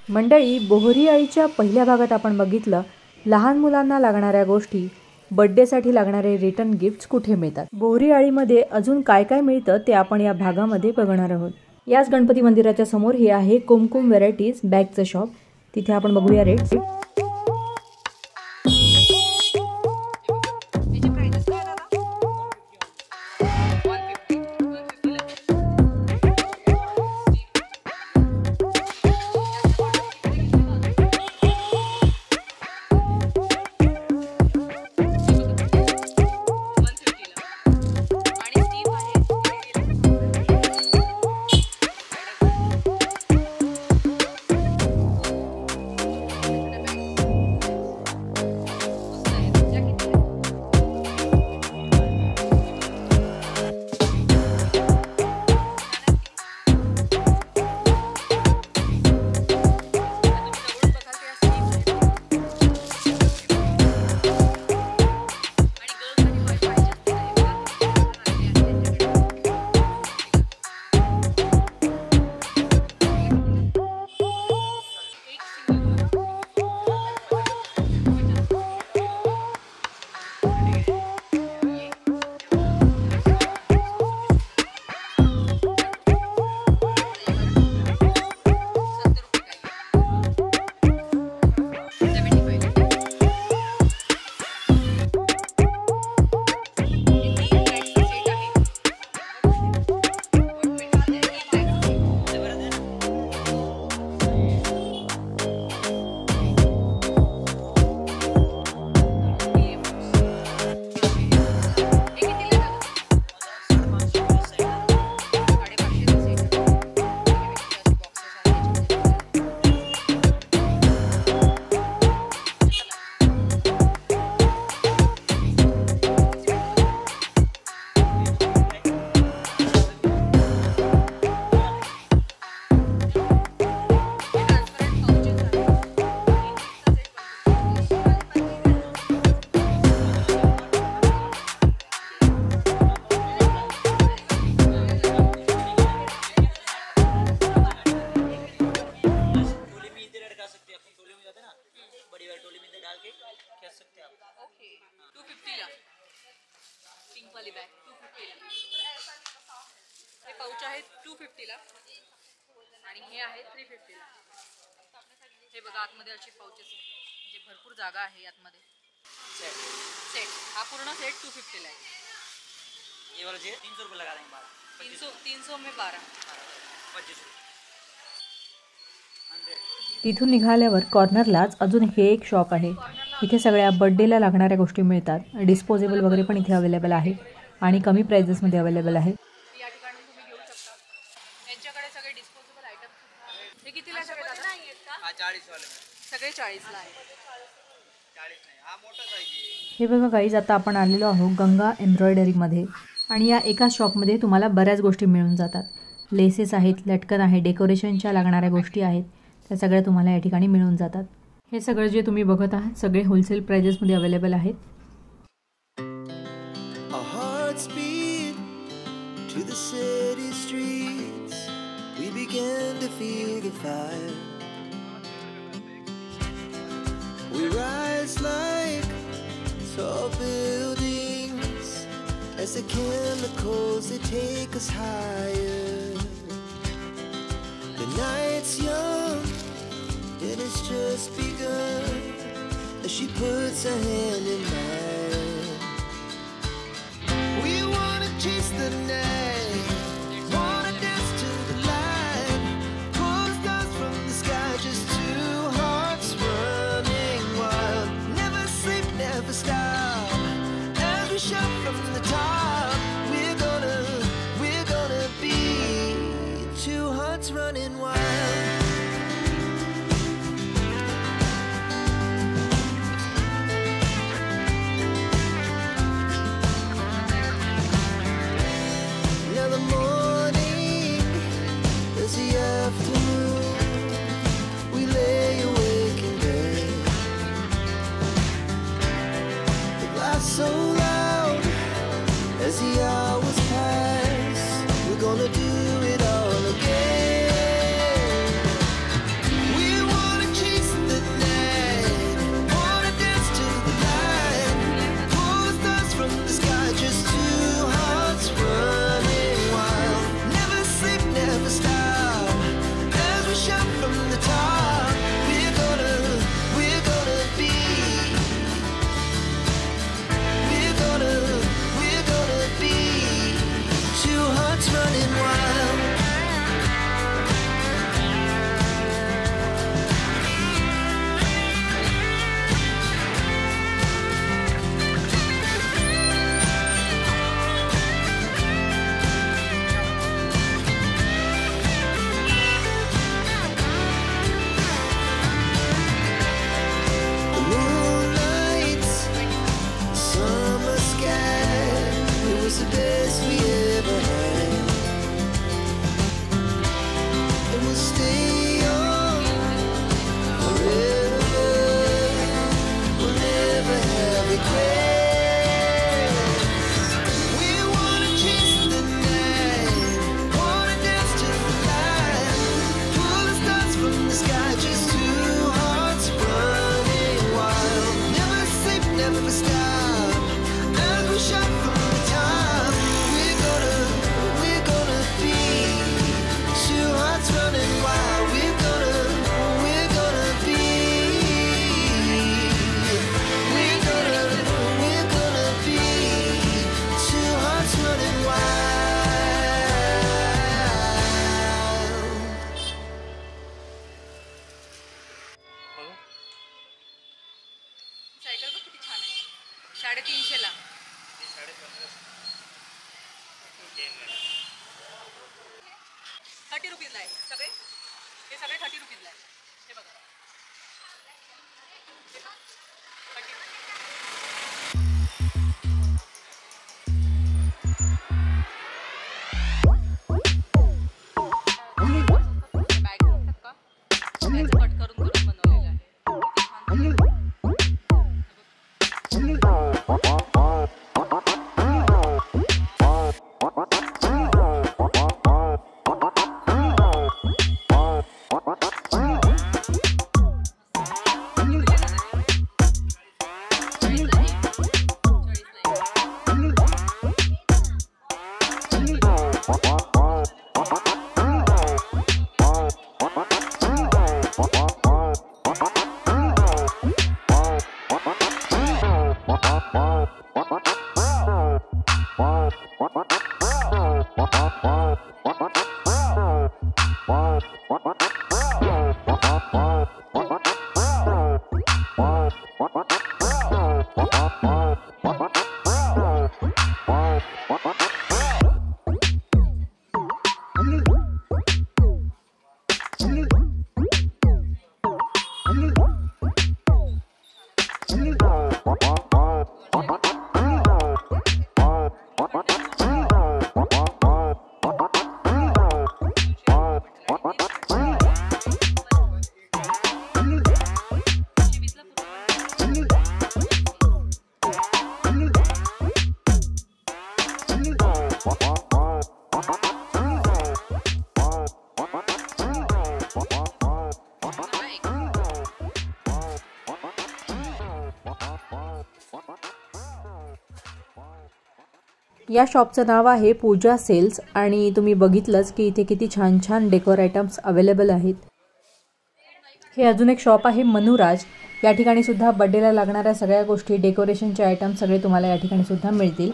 मंडळी, बोहरी आळीच्या पहिल्या भागात आपण बघितलं लहान मुलांना लागणाऱ्या गोष्टी, बर्थडेसाठी लागणारे रिटर्न गिफ्ट्स कुठे मिळतात. बोहरी आळीमध्ये अजून काय काय मिळतं ते आपण या भागामध्ये बघणार आहोत. याच गणपती मंदिराच्या समोर हे आहे कुमकुम व्हेरायटीज बॅगचं शॉप. तिथे आपण बघूया रेट्स. हे पाउच आहे 250 ला आणि हे आहे 350 ला. हे बघा आतमध्ये अशी पाउचेस म्हणजे भरपूर जागा आहे आतमध्ये. सेट हा पूर्ण सेट 250 ला आहे. ये वाला जे 300 रुपये लगा देंगे. 300 में 12 25. तिथून निघाल्यावर कॉर्नरलाच अजून हे एक शॉप आहे. इथे सगळ्या बर्थडेला लागणाऱ्या गोष्टी मिळतात. डिस्पोजेबल वगैरे पण इथे अवेलेबल आहे आणि कमी प्राइजेसमध्ये अवेलेबल आहे. या ठिकाणी तुम्ही घेऊ शकता. यांच्याकडे सगळे डिस्पोजेबल आयटम सुद्धा आहेत. हे कितीला सगळे दादा? हा 40 वाले सगळे 40 ला आहे. 40 नाही, हा मोठा साईज. हे बघा गाईज, आता आपण आलेलो आहोत गंगा एम्ब्रॉयडरीमध्ये आणि या एका शॉपमध्ये तुम्हाला बऱ्याच गोष्टी मिळून जातात. लेसेस आहेत, लटकन आहे, डेकोरेशनच्या लागणाऱ्या गोष्टी आहेत, त्या सगळ्या तुम्हाला या ठिकाणी मिळून जातात. हे सगळं जे तुम्ही बघत आहात सगळे होलसेल प्राइजेसमध्ये अवेलेबल आहेत. To the city streets, we began to feel the fire. We rise like tall buildings as the chemicals they take us higher. The night's young and it's just begun as she puts her hand in mine. We wanna chase the night. Running wild. Now the morning is the afternoon. We lay awake in bed. The glass so loud as the hours pass. We're gonna do it all again. We want was the best we ever had. And we'll stay young forever. We'll never have regrets. We wanna chase the night, wanna dance to the light, pull the stars from the sky, just two hearts running wild. Never sleep, never stop, as we shot from the top. We're gonna be two hearts running wild. We're gonna be. We're gonna be two hearts running wild. Cycle बघ किती छान आहे. 350 ला. 30 रुपीजला आहे सगळे. हे सगळे 30 रुपीजला आहे. हे बघा. 30 बॅग असतात का? त्याचं कट करून बनवलेलं आहे. किती छान. या शॉपचं नाव आहे पूजा सेल्स आणि तुम्ही बघितलंच की इथे किती छान छान डेकोर आयटम्स अवेलेबल आहेत. हे अजून एक शॉप आहे मनुराज. या ठिकाणी सुद्धा बर्थडेला लागणाऱ्या सगळ्या गोष्टी, डेकोरेशनचे आयटम सगळे तुम्हाला या ठिकाणी सुद्धा मिळतील.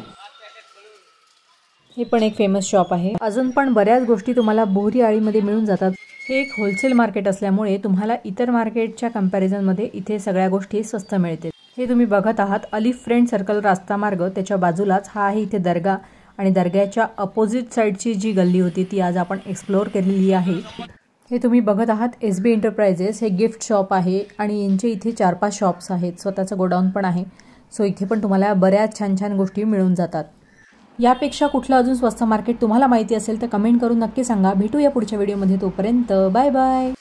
हे पण एक फेमस शॉप आहे. अजून पण बऱ्याच गोष्टी तुम्हाला बोहरी आळीमध्ये मिळून जातात. हे एक होलसेल मार्केट असल्यामुळे तुम्हाला इतर मार्केटच्या कंपॅरिझनमध्ये इथे सगळ्या गोष्टी स्वस्त मिळतील. हे तुम्ही बघत आहात अलिफ फ्रेंड सर्कल रास्ता मार्ग. त्याच्या बाजूलाच हा आहे इथे दर्गा आणि दर्ग्याच्या अपोजिट साईडची जी गल्ली होती ती आज आपण एक्सप्लोअर केलेली आहे. हे तुम्ही बघत आहात SB एंटरप्राइजेस. हे गिफ्ट शॉप आहे आणि यांचे इथे 4-5 शॉप्स आहेत. स्वतःचं गोडाऊन पण आहे. सो इथे पण तुम्हाला बऱ्याच छान छान गोष्टी मिळून जातात. यापेक्षा कुठलं अजून स्वस्त मार्केट तुम्हाला माहिती असेल तर कमेंट करून नक्की सांगा. भेटूया पुढच्या व्हिडिओमध्ये. तोपर्यंत बाय बाय.